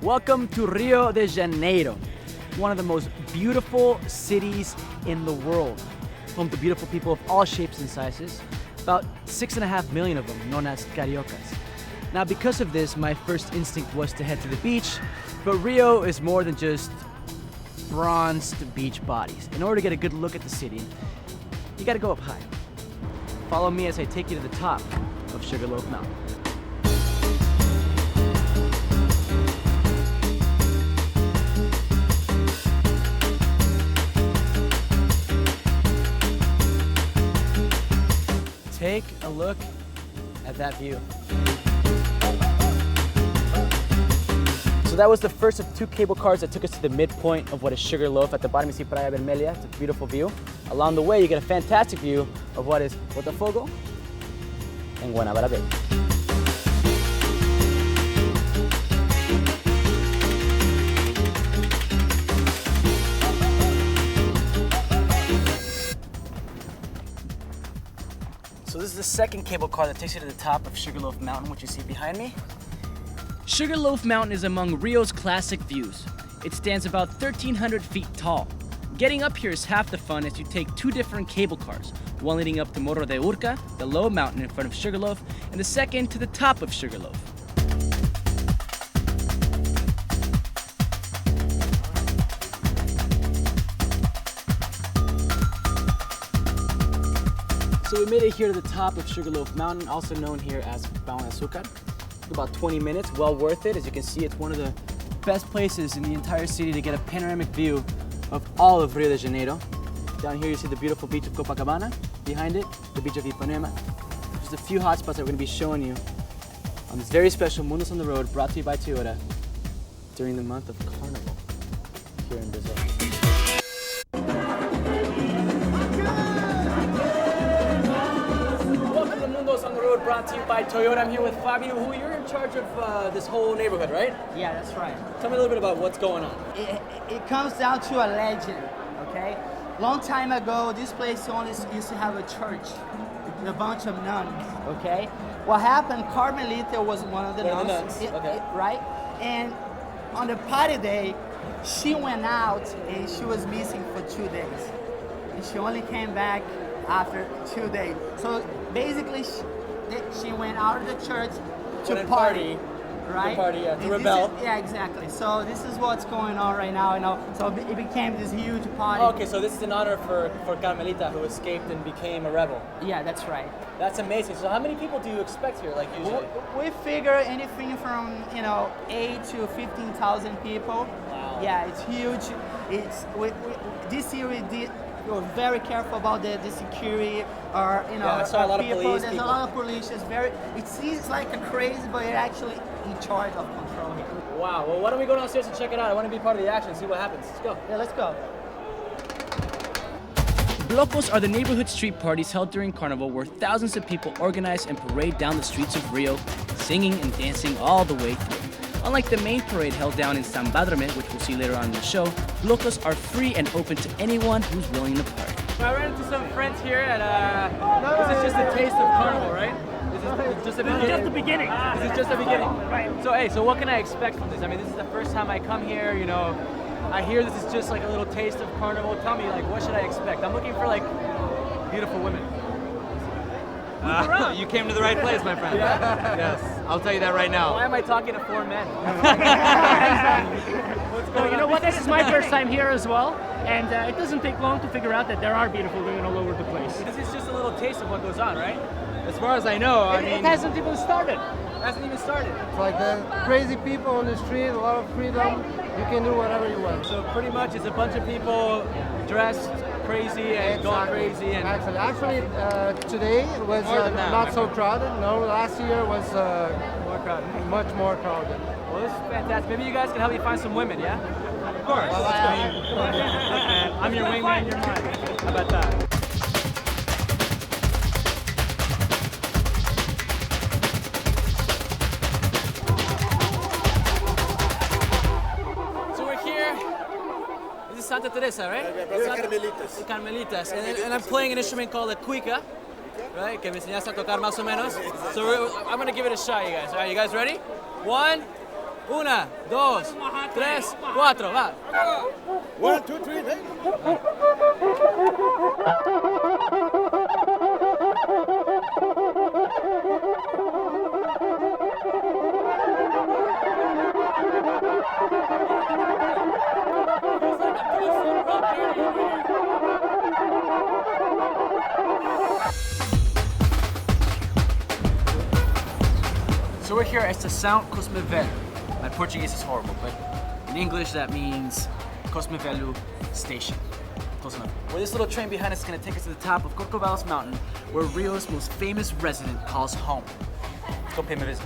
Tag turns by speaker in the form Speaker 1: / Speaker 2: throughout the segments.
Speaker 1: Welcome to Rio de Janeiro, one of the most beautiful cities in the world. Home to beautiful people of all shapes and sizes, about 6.5 million of them, known as cariocas. Now, because of this, my first instinct was to head to the beach, but Rio is more than just bronzed beach bodies. In order to get a good look at the city, you gotta go up high. Follow me as I take you to the top of Sugarloaf Mountain. Take a look at that view. So that was the first of 2 cable cars that took us to the midpoint of what is Sugarloaf. At the bottom you see Praia Vermelha. It's a beautiful view. Along the way you get a fantastic view of what is Botafogo and Guanabara Bay. So this is the second cable car that takes you to the top of Sugarloaf Mountain, which you see behind me. Sugarloaf Mountain is among Rio's classic views. It stands about 1,300 feet tall. Getting up here is half the fun as you take 2 different cable cars, one leading up to Morro de Urca, the low mountain in front of Sugarloaf, and the second to the top of Sugarloaf. So we made it here to the top of Sugarloaf Mountain, also known here as Pão de Açúcar. About 20 minutes, well worth it. As you can see, it's one of the best places in the entire city to get a panoramic view of all of Rio de Janeiro. Down here you see the beautiful beach of Copacabana. Behind it, the beach of Ipanema. Just a few hotspots that we're going to be showing you on this very special Mundos on the Road, brought to you by Toyota during the month of Carnival here in Brazil. Welcome to Mundos on the Road, brought to you by Toyota. I'm here with Fabio, who you're in charge of this whole neighborhood, right?
Speaker 2: Yeah, that's right.
Speaker 1: Tell me a little bit about what's going on.
Speaker 2: It comes down to a legend, okay? Long time ago, this place only used to have a church with a bunch of nuns, okay? What happened, Carmelita was one of the nuns.
Speaker 1: Okay.
Speaker 2: Right? And on the party day, she went out and she was missing for 2 days. And she only came back after 2 days. So basically, she went out of the church to party. Right?
Speaker 1: To party, yeah, to rebel.
Speaker 2: Yeah, exactly. So this is what's going on right now, you know. So it became this huge party.
Speaker 1: Okay, so this is an honor for Carmelita, who escaped and became a rebel.
Speaker 2: Yeah, that's right.
Speaker 1: That's amazing. So how many people do you expect here, like usually?
Speaker 2: We figure anything from 8 to 15,000 people.
Speaker 1: Wow.
Speaker 2: Yeah, it's huge. This year we were very careful about the security.
Speaker 1: I saw a lot of police.
Speaker 2: There's a lot of police. It seems like a crazy, but you're actually in charge of control here.
Speaker 1: Wow. Well, why don't we go downstairs and check it out? I want to be part of the action, see what happens. Let's go.
Speaker 2: Yeah, let's go.
Speaker 1: Blocos are the neighborhood street parties held during Carnival where thousands of people organize and parade down the streets of Rio, singing and dancing all the way through. Unlike the main parade held down in Sambodromo, which we'll see later on in the show, Blocos are free and open to anyone who's willing to party. I ran into some friends here at, this is just a taste of Carnival, right? This is just the beginning.
Speaker 3: Just the beginning.
Speaker 1: This is just the beginning.
Speaker 3: Right.
Speaker 1: So what can I expect from this? I mean, this is the first time I come here, I hear this is just like a little taste of Carnival. Tell me, what should I expect? I'm looking for, beautiful women.
Speaker 4: You came to the right place, my friend.
Speaker 1: Yeah?
Speaker 4: Yes, I'll tell you that right now.
Speaker 1: Why am I talking to 4 men? What's going on?
Speaker 3: You know what? This is my first time here as well, and it doesn't take long to figure out that there are beautiful women all over the place.
Speaker 1: This is just a little taste of what goes on, right?
Speaker 4: As far as I know,
Speaker 3: It hasn't even started.
Speaker 1: It hasn't even started.
Speaker 5: It's like the crazy people on the street, a lot of freedom. You can do whatever you want.
Speaker 1: So pretty much it's a bunch of people dressed crazy and going crazy. And
Speaker 5: Actually, today was not so crowded. No, last year was
Speaker 1: more crowded.
Speaker 5: much more crowded.
Speaker 1: Well, this is fantastic. Maybe you guys can help me find some women, yeah?
Speaker 4: Of course.
Speaker 1: I'm your wingman, you're mine. How about that? Santa Teresa, right?
Speaker 6: Carmelitas.
Speaker 1: Carmelitas. And I'm playing an instrument called a cuica, right? Que me enseñaste a tocar más o menos. So I'm gonna give it a shot, you guys. All right, you guys ready? 1, Una, dos, tres, cuatro, va.
Speaker 6: 1, 2, 3, hey.
Speaker 1: So we're here at Estação Cosme Velho. My Portuguese is horrible, but in English that means Cosme Velho Station. Close enough. Where this little train behind us is going to take us to the top of Corcovado Mountain, where Rio's most famous resident calls home. Let's go pay him a visit.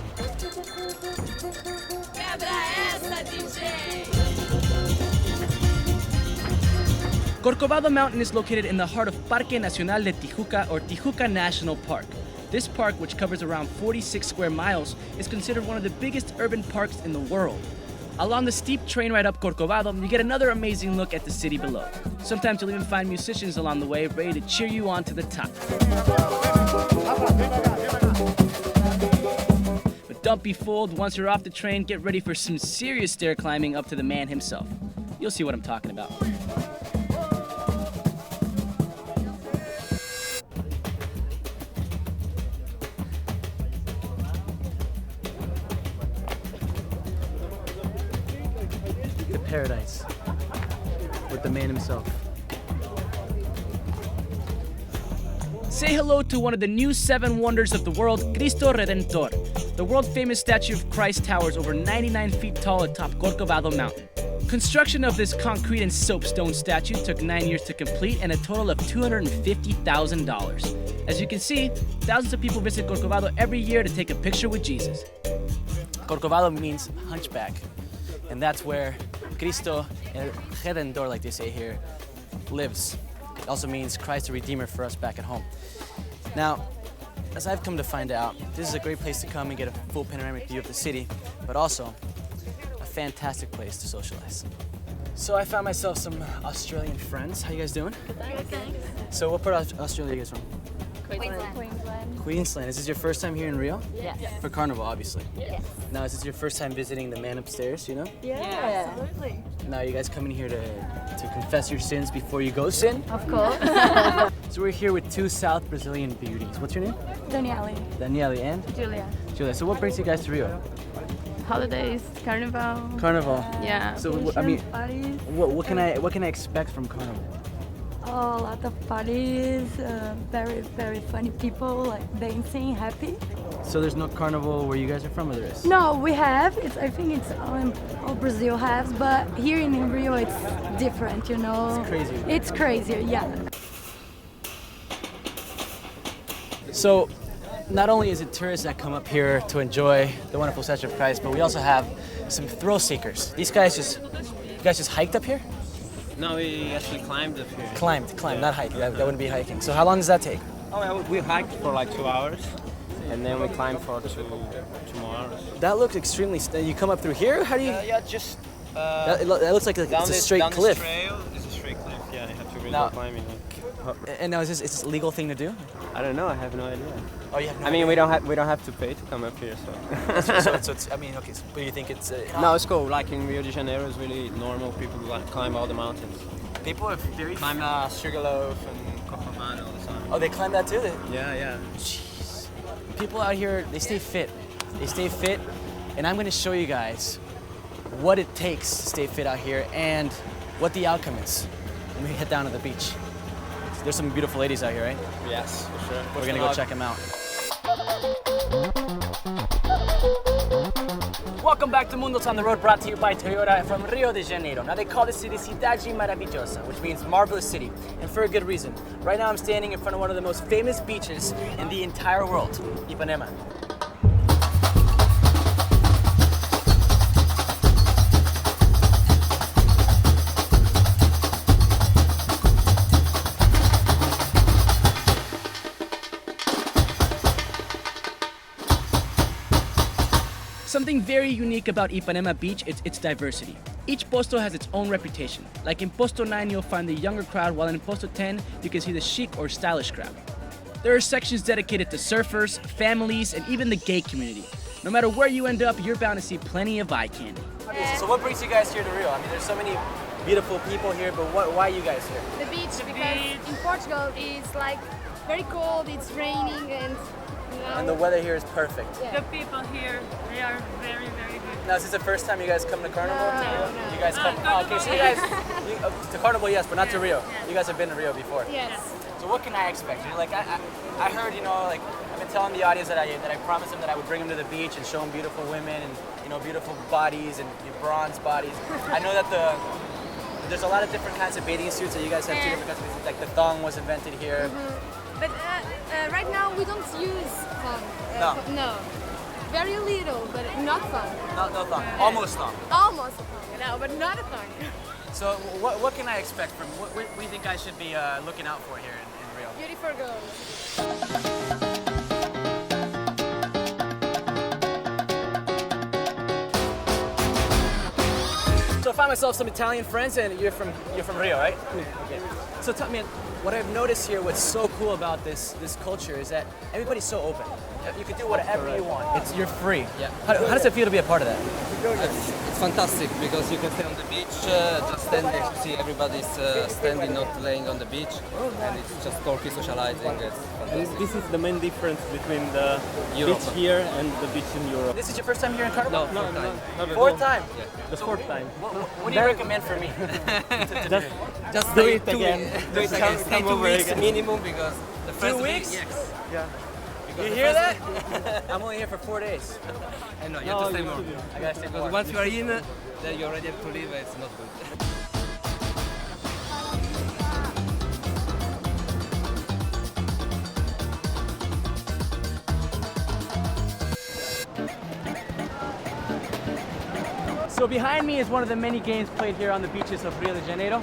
Speaker 1: Corcovado Mountain is located in the heart of Parque Nacional de Tijuca, or Tijuca National Park. This park, which covers around 46 square miles, is considered one of the biggest urban parks in the world. Along the steep train ride up Corcovado, you get another amazing look at the city below. Sometimes you'll even find musicians along the way ready to cheer you on to the top. But don't be fooled, once you're off the train, get ready for some serious stair climbing up to the man himself. You'll see what I'm talking about. Paradise with the man himself. Say hello to one of the new 7 wonders of the world, Cristo Redentor. The world-famous statue of Christ towers over 99 feet tall atop Corcovado Mountain. Construction of this concrete and soapstone statue took 9 years to complete and a total of $250,000. As you can see, thousands of people visit Corcovado every year to take a picture with Jesus. Corcovado means hunchback, and that's where Cristo Redentor, like they say here, lives. It also means Christ the Redeemer for us back at home. Now, as I've come to find out, this is a great place to come and get a full panoramic view of the city, but also a fantastic place to socialize. So I found myself some Australian friends. How you guys doing?
Speaker 7: Good, thanks.
Speaker 1: So what part of Australia are you guys from?
Speaker 7: Queensland.
Speaker 1: Queensland. Is this your first time here in Rio?
Speaker 7: Yes.
Speaker 1: For Carnival, obviously.
Speaker 7: Yes.
Speaker 1: Now, is this your first time visiting the man upstairs, you know?
Speaker 7: Yeah, absolutely.
Speaker 1: Now, you guys coming here to confess your sins before you go sin?
Speaker 7: Of course.
Speaker 1: So we're here with 2 South Brazilian beauties. What's your name?
Speaker 7: Daniele.
Speaker 1: Daniele and?
Speaker 7: Julia.
Speaker 1: Julia. So what brings you guys to Rio?
Speaker 7: Holidays, Carnival.
Speaker 1: Carnival.
Speaker 7: Yeah.
Speaker 1: So I mean,
Speaker 7: Parties.
Speaker 1: what can I expect from Carnival?
Speaker 7: Oh, a lot of parties, very, very funny people, like dancing, happy.
Speaker 1: So there's no Carnival where you guys are from, or there is?
Speaker 7: No, we have. I think it's all Brazil has, but here in Rio it's different, you know.
Speaker 1: It's crazier.
Speaker 7: It's crazier, yeah.
Speaker 1: So, not only is it tourists that come up here to enjoy the wonderful statue of Christ, but we also have some thrill seekers. These guys you guys just hiked up here?
Speaker 8: No, we actually climbed up here.
Speaker 1: Climbed, not hiked. That wouldn't be hiking. So how long does that take?
Speaker 8: Oh, we hiked for like 2 hours, and then we climbed for two more hours.
Speaker 1: That looks extremely. You come up through here? How do you?
Speaker 8: Yeah, just
Speaker 1: That looks like
Speaker 8: down
Speaker 1: it's a straight
Speaker 8: down
Speaker 1: cliff.
Speaker 8: This trail is a straight cliff. Yeah, you have to really
Speaker 1: Now-
Speaker 8: climbing.
Speaker 1: And now is this a legal thing to do?
Speaker 8: I don't know. I have no idea.
Speaker 1: Oh, you have no
Speaker 8: I mean, we don't have to pay to come up here, so.
Speaker 1: so it's, I mean, okay. So, but you think it's?
Speaker 8: No, it's cool. Like in Rio de Janeiro, it's really normal. People like climb all the mountains.
Speaker 1: People are very.
Speaker 8: Climb Sugarloaf and Copacabana all the time.
Speaker 1: Oh, they climb that too.
Speaker 8: Yeah.
Speaker 1: Jeez. People out here, they stay fit. They stay fit, and I'm going to show you guys what it takes to stay fit out here and what the outcome is when we head down to the beach. There's some beautiful ladies out here, right?
Speaker 8: Yes, for sure.
Speaker 1: We're going to go check them out. Welcome back to Mundos on the Road, brought to you by Toyota from Rio de Janeiro. Now they call this city Cidade Maravilhosa, which means marvelous city, and for a good reason. Right now I'm standing in front of one of the most famous beaches in the entire world, Ipanema. Something very unique about Ipanema Beach is its diversity. Each posto has its own reputation. Like in Posto 9, you'll find the younger crowd, while in Posto 10, you can see the chic or stylish crowd. There are sections dedicated to surfers, families, and even the gay community. no matter where you end up, you're bound to see plenty of eye candy. So what brings you guys here to Rio? I mean, there's so many beautiful people here, but why are you guys here?
Speaker 7: The beach, because in Portugal it's like very cold, it's raining, and you know.
Speaker 1: And the weather here is perfect.
Speaker 7: Yeah.
Speaker 3: The people here, they are very, very good.
Speaker 1: Now, is this the first time you guys come to Carnival?
Speaker 7: No.
Speaker 1: You guys come. Oh, okay, so you guys to Carnival, yes, but not to Rio. You guys have been to Rio before.
Speaker 7: Yes.
Speaker 1: So what can I expect? Like I heard, like I've been telling the audience that I promised them that I would bring them to the beach and show them beautiful women and beautiful bodies and bronze bodies. I know that there's a lot of different kinds of bathing suits. That you guys have two different kinds of bathing suits. Like the thong was invented here.
Speaker 7: But right now we don't use thong. No. Very little, but not thong.
Speaker 1: No thong. Almost thong.
Speaker 7: Almost a thong, no, but not a thong.
Speaker 1: So what can I expect from? What do you think I should be looking out for here in Rio?
Speaker 7: Beautiful girls.
Speaker 1: So I find myself some Italian friends, and you're from Rio, right? Okay. So tell me, what I've noticed here, what's so cool about this culture is that everybody's so open. You can do whatever you want. You're free.
Speaker 8: Yeah.
Speaker 1: How does it feel to be a part of that?
Speaker 8: It's fantastic because you can stay on the beach, just standing to see everybody's standing, not laying on the beach, and it's just talking, socializing. It's
Speaker 9: And
Speaker 8: fantastic.
Speaker 9: this is the main difference between the
Speaker 8: Europe.
Speaker 9: beach here and the beach in Europe.
Speaker 1: This is your first time here in Carnival?
Speaker 8: No, fourth time.
Speaker 9: Not at
Speaker 1: Fourth
Speaker 9: all.
Speaker 1: time?
Speaker 8: Yeah.
Speaker 9: The fourth time.
Speaker 1: What do you recommend for me?
Speaker 9: Just
Speaker 8: Just
Speaker 9: do
Speaker 8: stay
Speaker 9: it again.
Speaker 8: Do it again. Stay
Speaker 9: Come
Speaker 8: 2
Speaker 9: over
Speaker 8: weeks
Speaker 9: again.
Speaker 8: minimum because the first
Speaker 1: 2
Speaker 8: week.
Speaker 1: weeks?
Speaker 8: Yes.
Speaker 9: Yeah.
Speaker 1: You hear that? I'm only here for 4 days.
Speaker 8: I know, you have to stay more.
Speaker 1: I gotta stay
Speaker 8: Because
Speaker 1: more.
Speaker 8: once you are in, then you already have to leave, it's not good.
Speaker 1: So behind me is one of the many games played here on the beaches of Rio de Janeiro.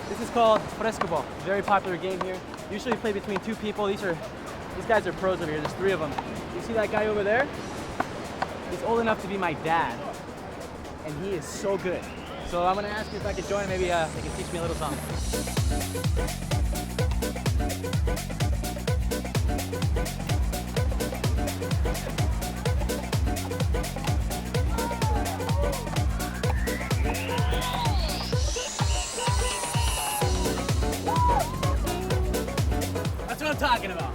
Speaker 1: This is called frescobol. Very popular game here. Usually played between 2 people. These guys are pros over here. There's 3 of them. You see that guy over there? He's old enough to be my dad, and he is so good. So I'm gonna ask you if I could join. Maybe they can teach me a little something. That's what I'm talking about.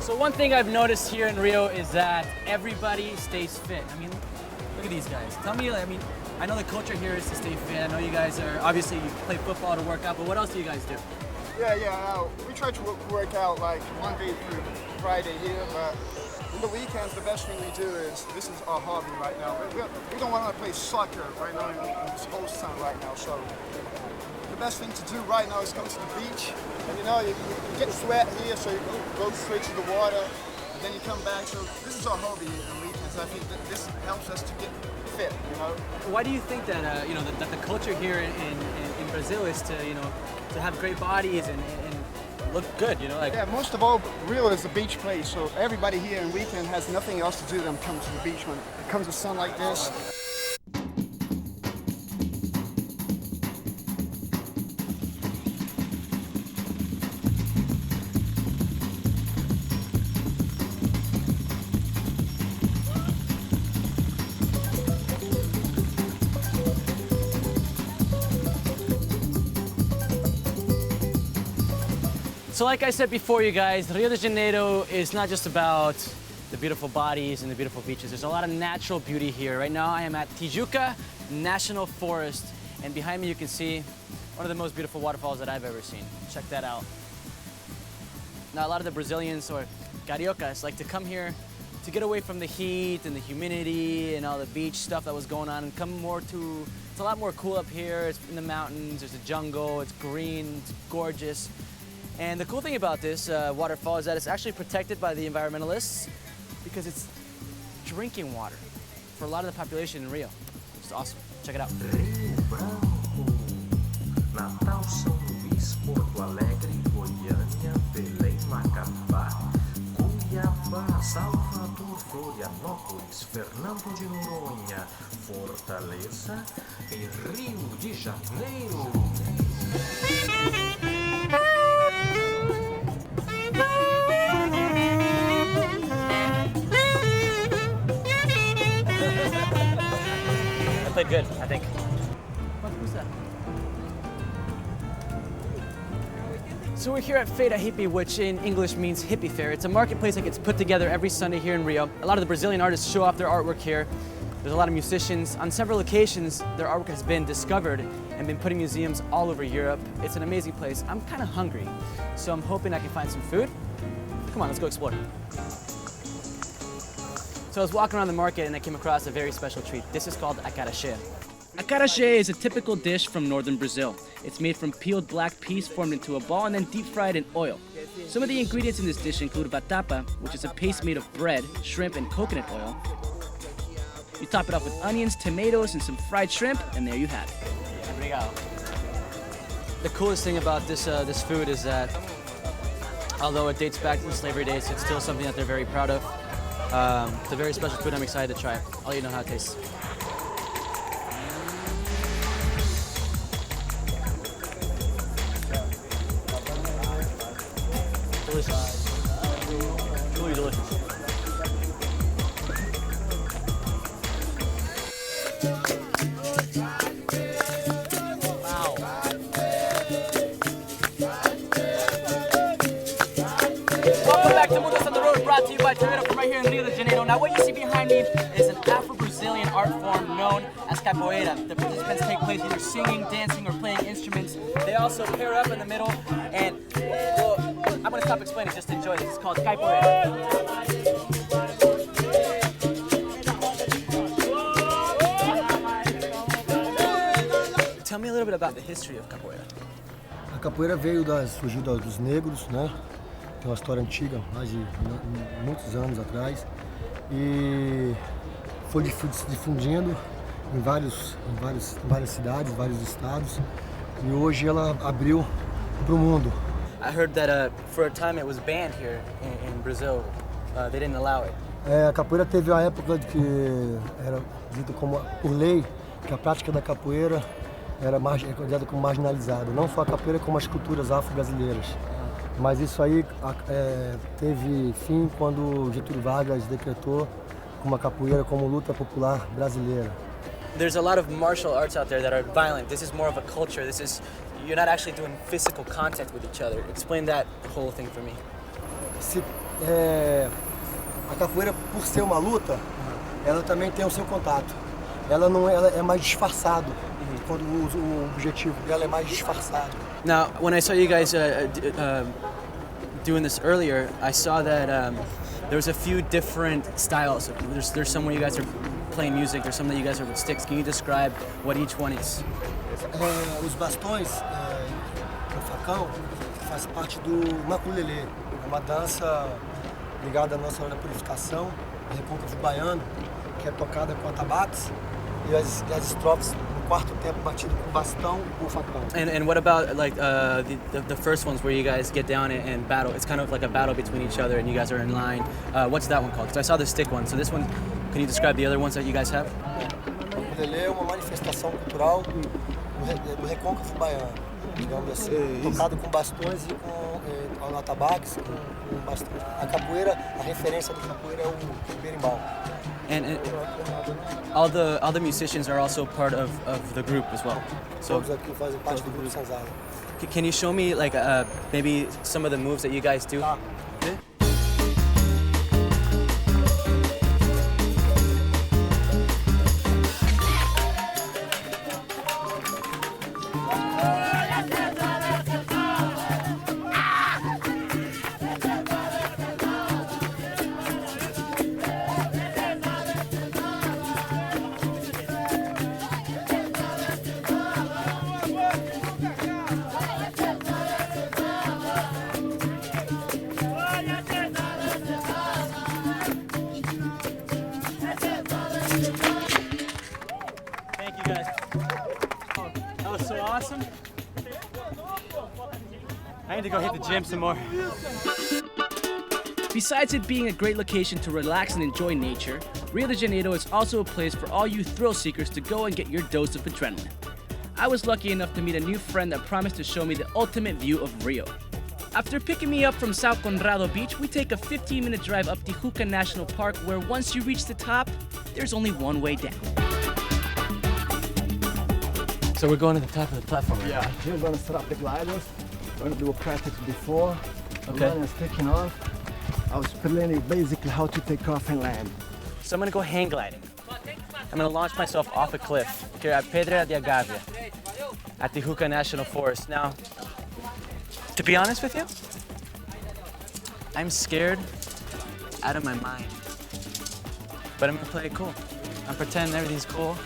Speaker 1: So one thing I've noticed here in Rio is that everybody stays fit. I mean, look at these guys. Tell me, I know the culture here is to stay fit. I know you guys are, obviously you play football to work out, but what else do you guys do?
Speaker 10: Yeah. We try to work out like Monday through Friday here, but on the weekends, the best thing we do is, this is our hobby right now. We don't want to play soccer right now in this whole sun right now, so the best thing to do right now is come to the beach, and you get sweat here, so you go straight to the water, and then you come back. So this is our hobby on weekends. I think that this helps us to get fit,
Speaker 1: Why do you think that, that the culture here in Brazil is to have great bodies and look good,
Speaker 10: Yeah, most of all, Rio is a beach place, so everybody here in weekend has nothing else to do than come to the beach when it comes to sun like this.
Speaker 1: So like I said before, you guys, Rio de Janeiro is not just about the beautiful bodies and the beautiful beaches. There's a lot of natural beauty here. Right now I am at Tijuca National Forest, and behind me you can see one of the most beautiful waterfalls that I've ever seen. Check that out. Now a lot of the Brazilians or Cariocas like to come here to get away from the heat and the humidity and all the beach stuff that was going on and come more to, it's a lot more cool up here. It's in the mountains, there's a jungle, it's green, it's gorgeous. And the cool thing about this waterfall is that it's actually protected by the environmentalists because it's drinking water for a lot of the population in Rio. It's awesome. Check it out.
Speaker 11: Rio Branco, Natal, São Luís, Porto Alegre, Goiânia, Belém, Macapá, Cuiabá, Salvador, Florianópolis, Fernando de Noronha, Fortaleza e Rio de Janeiro.
Speaker 1: I played good, I think. So we're here at Feira Hippie, which in English means hippie fair. It's a marketplace that gets put together every Sunday here in Rio. A lot of the Brazilian artists show off their artwork here. There's a lot of musicians. On several occasions, their artwork has been discovered and been put in museums all over Europe. It's an amazing place. I'm kind of hungry, so I'm hoping I can find some food. Come on, let's go explore. So I was walking around the market and I came across a very special treat. This is called acarajé. Acarajé is a typical dish from northern Brazil. It's made from peeled black peas formed into a ball and then deep fried in oil. Some of the ingredients in this dish include vatapa, which is a paste made of bread, shrimp, and coconut oil. You top it off with onions, tomatoes, and some fried shrimp, and there you have it. The coolest thing about this food is that although it dates back to the slavery days, it's still something that they're very proud of. It's a very special food. I'm excited to try it. I'll let you know how it tastes. Delicious. Truly delicious. Wow. Welcome back to mun2 on the Road, brought to you by Janeiro from right here in Rio de Janeiro. Now what you see behind me is an Afro-Brazilian art form known as Capoeira. The participants take place either singing, dancing, or playing instruments. They also pair up in the middle, and well, I'm going to stop explaining, just enjoy this. It's called Capoeira. Tell me a little bit about the history of Capoeira.
Speaker 12: A capoeira surgiu dos negros, né? Tem uma história antiga, mais de muitos anos atrás, e foi se difundindo em várias cidades, vários estados, e hoje ela abriu para o mundo.
Speaker 1: I heard that for a time it was banned here in Brazil. They didn't allow it.
Speaker 12: A capoeira teve a época de que era dito como por lei que a prática da capoeira era considerada como marginalizada, não só a capoeira como as culturas afro-brasileiras. Mas isso aí teve fim quando Getúlio Vargas decretou como a capoeira como luta popular brasileira.
Speaker 1: There's a lot of martial arts out there that are violent. This is more of a culture. You're not actually doing physical contact with each other. Explain that whole thing for me.
Speaker 12: A capoeira, por ser uma luta, ela também tem o seu contato. Ela é mais disfarçado. Quando o objetivo dela é mais disfarçado.
Speaker 1: Now, when I saw you guys doing this earlier, I saw that there was a few different styles. There's some where you guys are playing music. There's some that you guys are with sticks. Can you describe what each one is?
Speaker 12: Os bastões, o facão, faz parte do maculelê. É uma dança ligada à nossa hora da purificação, a recôncavo baiano, que é tocada com atabaques, e as estrofes no quarto tempo batido com bastão ou facão.
Speaker 1: And what about like the first ones where you guys get down and battle? It's kind of like a battle between each other and you guys are in line. What's that one called? Because I saw the stick one. So this one, can you describe the other ones that you guys have?
Speaker 12: O maculelê é uma manifestação cultural do recôncavo baiano, digamos assim, tocado com bastões e com atabaques, com bastões. A capoeira, a referência do capoeira é o berimbau.
Speaker 1: And all the musicians are also part of the group as well. So
Speaker 12: todos aqui fazem parte do grupo Senzala.
Speaker 1: Can you show me like maybe some of the moves that you guys do? Okay. Thank you guys. Oh, that was so awesome. I need to go hit the gym some more. Besides it being a great location to relax and enjoy nature, Rio de Janeiro is also a place for all you thrill seekers to go and get your dose of adrenaline. I was lucky enough to meet a new friend that promised to show me the ultimate view of Rio. After picking me up from Sao Conrado Beach, we take a 15-minute drive up Tijuca National Park, where once you reach the top, there's only one way down. So we're going to the top of the platform right now.
Speaker 12: We're going to set up the gliders. We're going to do a practice before.
Speaker 1: Okay.
Speaker 12: The line is taking off. I was explaining basically how to take off and land.
Speaker 1: So I'm gonna go hang gliding. I'm gonna launch myself off a cliff here at Pedra de Agavia at Tijuca National Forest. Now, to be honest with you, I'm scared out of my mind. But I'm gonna play it cool. I'm pretending everything's cool.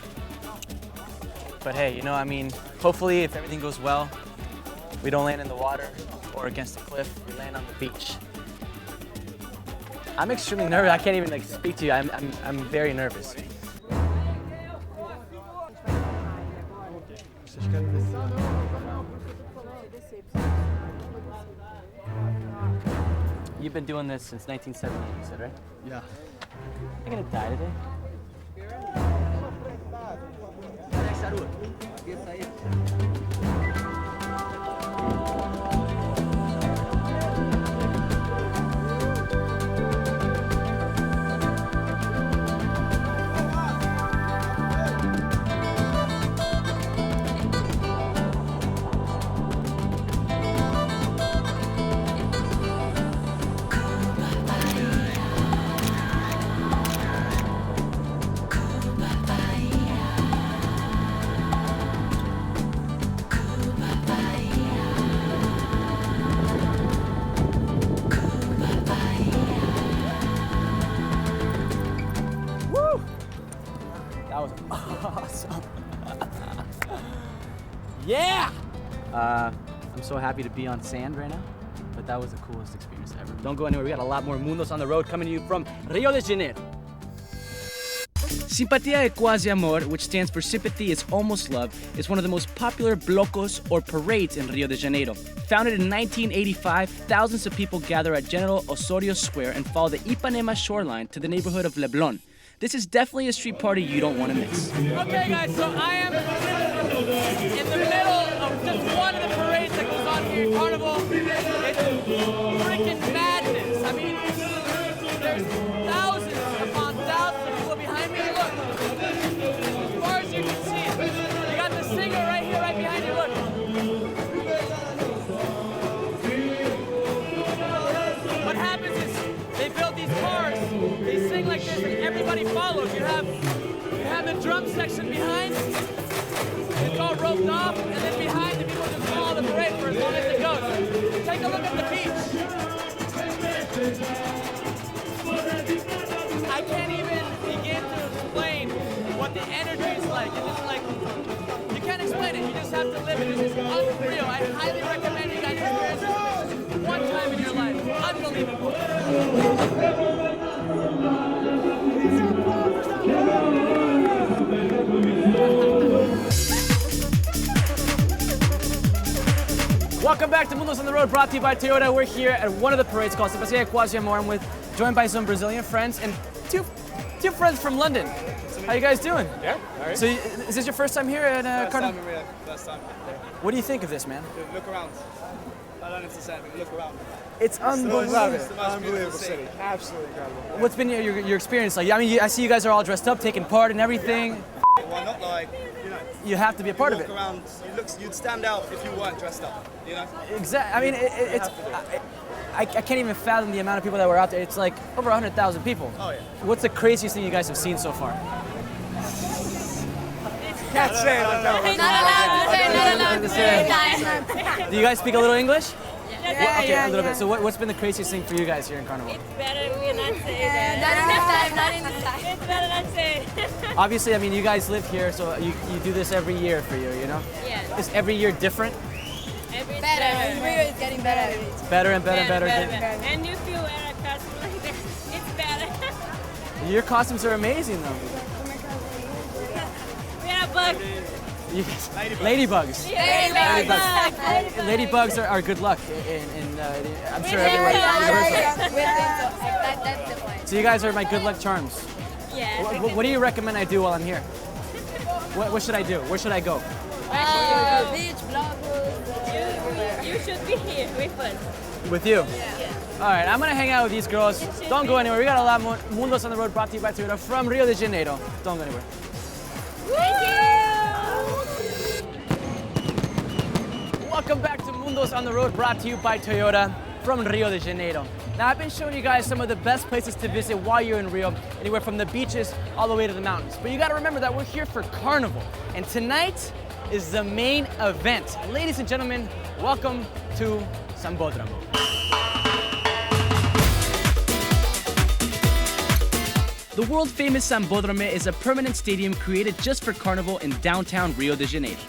Speaker 1: But hey, you know, I mean, hopefully if everything goes well, we don't land in the water or against a cliff, we land on the beach. I'm extremely nervous. I can't even like speak to you. I'm very nervous. You've been doing this since 1978, you said, right?
Speaker 12: Yeah.
Speaker 1: I'm gonna die today. That was awesome. Yeah! I'm so happy to be on sand right now, but that was the coolest experience ever. Don't go anywhere. We got a lot more mundos on the road coming to you from Rio de Janeiro. Simpatia é quase amor, which stands for sympathy is almost love, is one of the most popular blocos or parades in Rio de Janeiro. Founded in 1985, thousands of people gather at General Osorio Square and follow the Ipanema shoreline to the neighborhood of Leblon. This is definitely a street party you don't want to miss.
Speaker 13: Okay guys, so I am in the middle of just one of the parades that goes on here in Carnival. It's freaking madness. I mean, there's thousands upon thousands of people behind me. Look, as far as you can see, you got the singer right here, right behind you. Look. What happens is they build these cars, they sing like this, and everybody follows. You have the drum section behind, it's all roped off, and then behind the people just follow the parade for as long as it goes. Take a look at the beach. I can't even begin to explain what the energy is like. It's just like, you can't explain it, you just have to live it. This is unreal. I highly recommend you guys experience this one time in your life. Unbelievable.
Speaker 1: Welcome back to Mundos on the Road, brought to you by Toyota. We're here at one of the parades called Simpatia é quase amor. I'm joined by some Brazilian friends and two friends from London. How you guys doing?
Speaker 14: Yeah, all right.
Speaker 1: So is this your first time here at Carnival?
Speaker 14: First time.
Speaker 1: What do you think of this, man?
Speaker 14: Look around. I don't have to say anything. Look around.
Speaker 1: It's unbelievable.
Speaker 14: It's the most unbelievable city. Absolutely incredible.
Speaker 1: What's been your experience like? I mean, I see you guys are all dressed up, taking part and everything.
Speaker 14: Well, not like,
Speaker 1: You have to be a part of it.
Speaker 14: Walk around, you'd stand out if you weren't dressed up, you know?
Speaker 1: Exactly. I mean, I can't even fathom the amount of people that were out there. It's like over 100,000 people.
Speaker 14: Oh, yeah.
Speaker 1: What's the craziest thing you guys have seen so far?
Speaker 14: Can't say it on camera.
Speaker 1: Not allowed to say. Do you guys speak a little English?
Speaker 15: Yeah,
Speaker 1: okay, a little bit. So what's been the craziest thing for you guys here in Carnival?
Speaker 15: It's better we not say that. Not in this time. It's better not say.
Speaker 1: Obviously, I mean, you guys live here, so you do this every year for you, you know?
Speaker 15: Yeah.
Speaker 1: Is every year different?
Speaker 15: Better. Every year is getting better.
Speaker 1: Better and better and better.
Speaker 15: And if you wear a costume like this, it's better.
Speaker 1: Your costumes are amazing, though.
Speaker 15: We are bugs.
Speaker 1: Ladybugs. Ladybugs are good luck, I'm sure everywhere.
Speaker 15: That's the point.
Speaker 1: So you guys are my good luck charms.
Speaker 15: Yeah.
Speaker 1: What do you recommend I do while I'm here? What should I do? Where should I go?
Speaker 15: Beach, bloggers, you should be here with us.
Speaker 1: With you?
Speaker 15: Yeah.
Speaker 1: All right, I'm gonna hang out with these girls. Don't go anywhere. We got a lot more Mundos on the Road brought to you by Toyota from Rio de Janeiro. Don't go anywhere.
Speaker 15: Thank you!
Speaker 1: Welcome back to Mundos on the Road brought to you by Toyota from Rio de Janeiro. Now, I've been showing you guys some of the best places to visit while you're in Rio, anywhere from the beaches all the way to the mountains. But you gotta remember that we're here for Carnival. And tonight is the main event. Ladies and gentlemen, welcome to Sambodromo. The world-famous Sambodromo is a permanent stadium created just for Carnival in downtown Rio de Janeiro.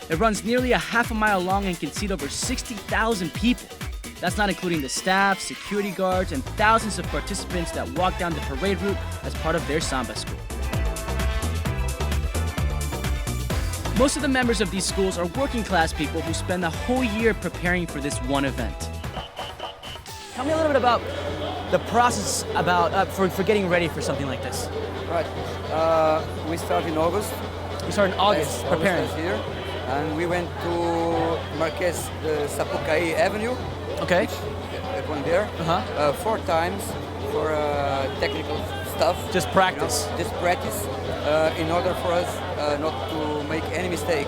Speaker 1: It runs nearly a half a mile long and can seat over 60,000 people. That's not including the staff, security guards, and thousands of participants that walk down the parade route as part of their samba school. Most of the members of these schools are working class people who spend the whole year preparing for this one event. Tell me a little bit about the process for getting ready for something like this.
Speaker 16: Right. We start in August.
Speaker 1: We start in August,
Speaker 16: yes,
Speaker 1: preparing.
Speaker 16: August here. And we went to Marquês de Sapucaí Avenue.
Speaker 1: Okay.
Speaker 16: That one there. 4 times for technical stuff.
Speaker 1: Just practice.
Speaker 16: You know, just practice in order for us not to make any mistake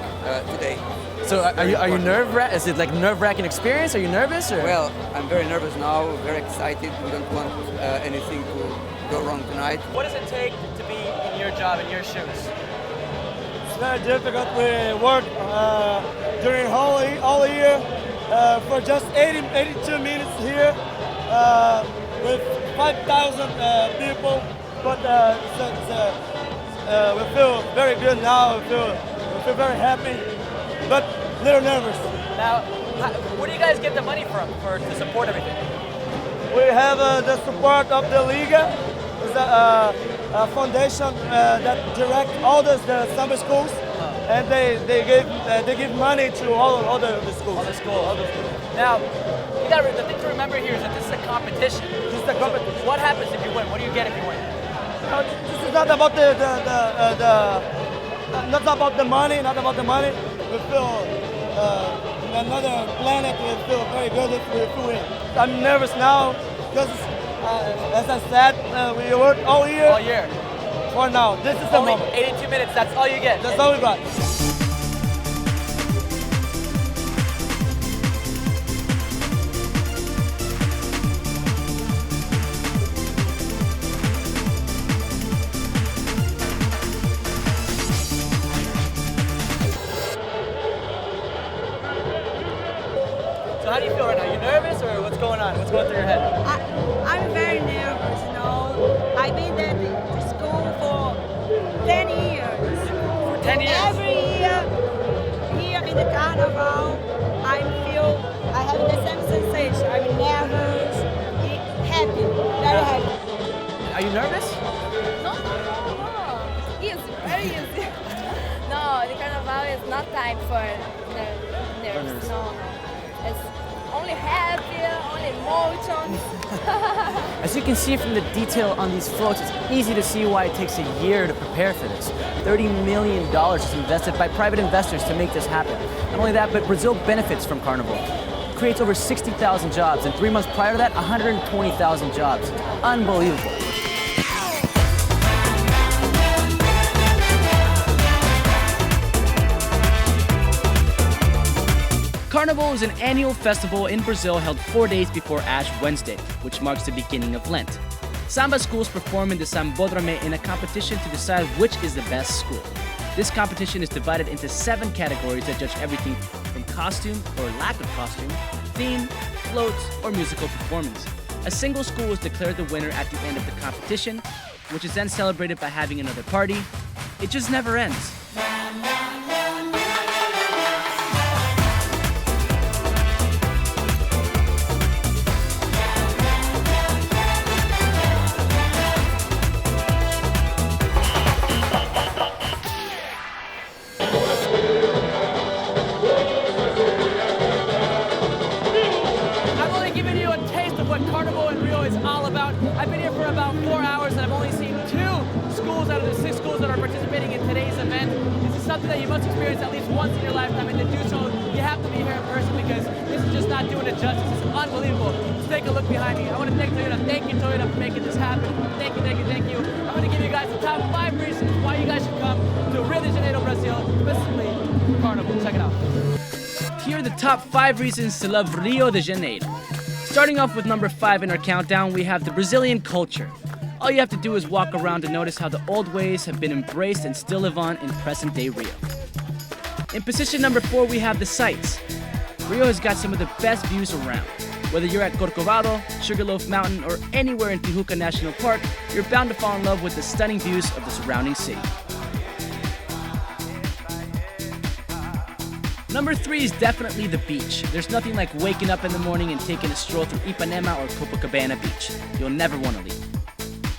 Speaker 16: today.
Speaker 1: So are you nerve-wracked? Is it like nerve-wracking experience? Are you nervous? Or?
Speaker 16: Well, I'm very nervous now, very excited. We don't want anything to go wrong tonight.
Speaker 1: What does it take to be in your job, in your shoes?
Speaker 17: It's very difficult. We work during all year for just 82 minutes here with 5,000 people. But we feel very good now. We feel very happy, but a little nervous.
Speaker 1: Now, where do you guys get the money from to support everything?
Speaker 17: We have the support of the Liga. It's a foundation that directs all the summer schools, and they give money to all the schools.
Speaker 1: All the schools. Now, the thing to remember here is that this is a competition.
Speaker 17: This is a competition.
Speaker 1: So what happens if you win? What do you get if you win?
Speaker 17: This is not about not about the money. Not about the money. We feel another planet. We feel very good if we win. I'm nervous now because, as I said, we work all year.
Speaker 1: All year.
Speaker 17: For now, this is the moment.
Speaker 1: 82 minutes. That's all you get.
Speaker 17: That's all we got.
Speaker 1: So how do you feel right now? Are you nervous or what's going on? What's going through your head?
Speaker 15: I'm very nervous, you know. I've been at the school for 10 years.
Speaker 1: For 10 years?
Speaker 15: Every year, here in the Carnival, I have the same sensation. I'm nervous, happy, very happy.
Speaker 1: Are you nervous?
Speaker 18: No. Easy, very easy. No, the Carnival is not time for nerves. No. It's only happy, only emotions.
Speaker 1: As you can see from the detail on these floats, it's easy to see why it takes a year to prepare for this. $30 million is invested by private investors to make this happen. Not only that, but Brazil benefits from Carnival. It creates over 60,000 jobs, and 3 months prior to that, 120,000 jobs. Unbelievable. Carnival is an annual festival in Brazil held 4 days before Ash Wednesday, which marks the beginning of Lent. Samba schools perform in the Sambodromo in a competition to decide which is the best school. This competition is divided into 7 categories that judge everything from costume or lack of costume, theme, floats, or musical performance. A single school is declared the winner at the end of the competition, which is then celebrated by having another party. It just never ends. Carnival in Rio is all about. I've been here for about 4 hours and I've only seen 2 schools out of the 6 schools that are participating in today's event. This is something that you must experience at least once in your lifetime, and to do so, you have to be here in person because this is just not doing it justice. It's unbelievable. Just take a look behind me. I want to thank Toyota. Thank you, Toyota, for making this happen. Thank you, thank you, thank you. I'm going to give you guys the top 5 reasons why you guys should come to Rio de Janeiro, Brazil, specifically Carnival. Check it out. Here are the top 5 reasons to love Rio de Janeiro. Starting off with number 5 in our countdown, we have the Brazilian culture. All you have to do is walk around to notice how the old ways have been embraced and still live on in present-day Rio. In position number 4, we have the sights. Rio has got some of the best views around. Whether you're at Corcovado, Sugarloaf Mountain, or anywhere in Tijuca National Park, you're bound to fall in love with the stunning views of the surrounding city. Number 3 is definitely the beach. There's nothing like waking up in the morning and taking a stroll through Ipanema or Copacabana beach. You'll never want to leave.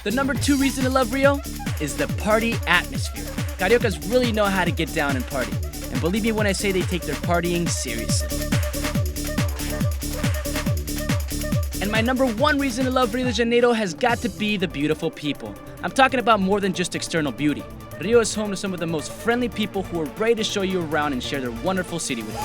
Speaker 1: The number 2 reason to love Rio is the party atmosphere. Cariocas really know how to get down and party. And believe me when I say they take their partying seriously. And my number 1 reason to love Rio de Janeiro has got to be the beautiful people. I'm talking about more than just external beauty. Rio is home to some of the most friendly people who are ready to show you around and share their wonderful city with you.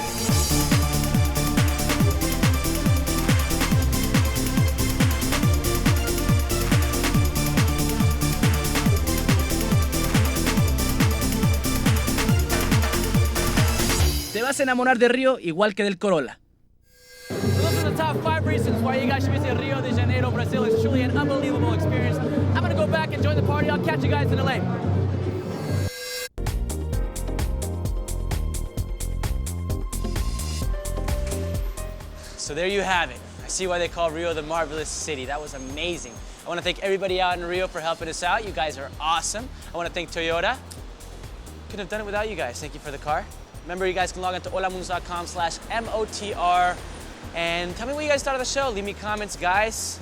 Speaker 1: Te vas a enamorar de Rio igual que del Corolla. So those are the top 5 reasons why you guys should visit Rio de Janeiro, Brazil. It's truly an unbelievable experience. I'm gonna go back and join the party. I'll catch you guys in LA. So there you have it. I see why they call Rio the marvelous city. That was amazing. I want to thank everybody out in Rio for helping us out. You guys are awesome. I want to thank Toyota. Couldn't have done it without you guys. Thank you for the car. Remember, you guys can log on to holamun2.com/MOTR and tell me what you guys thought of the show. Leave me comments, guys.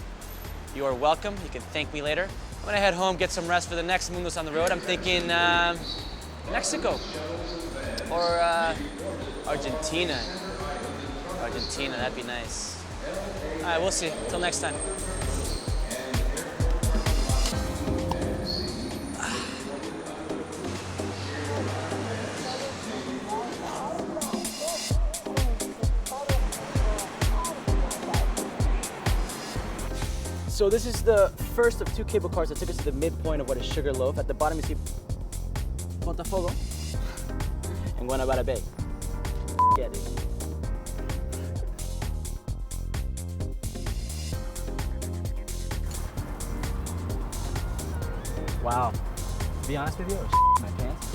Speaker 1: You are welcome. You can thank me later. I'm gonna head home, get some rest for the next Mundos on the road. I'm thinking Mexico or Argentina. Argentina, that'd be nice. All right, we'll see. Till next time. So this is the first of 2 cable cars that took us to the midpoint of what is Sugarloaf. At the bottom you see Botafogo and Guanabara Bay. Yeah, dude. Wow. To be honest with you, I was my pants.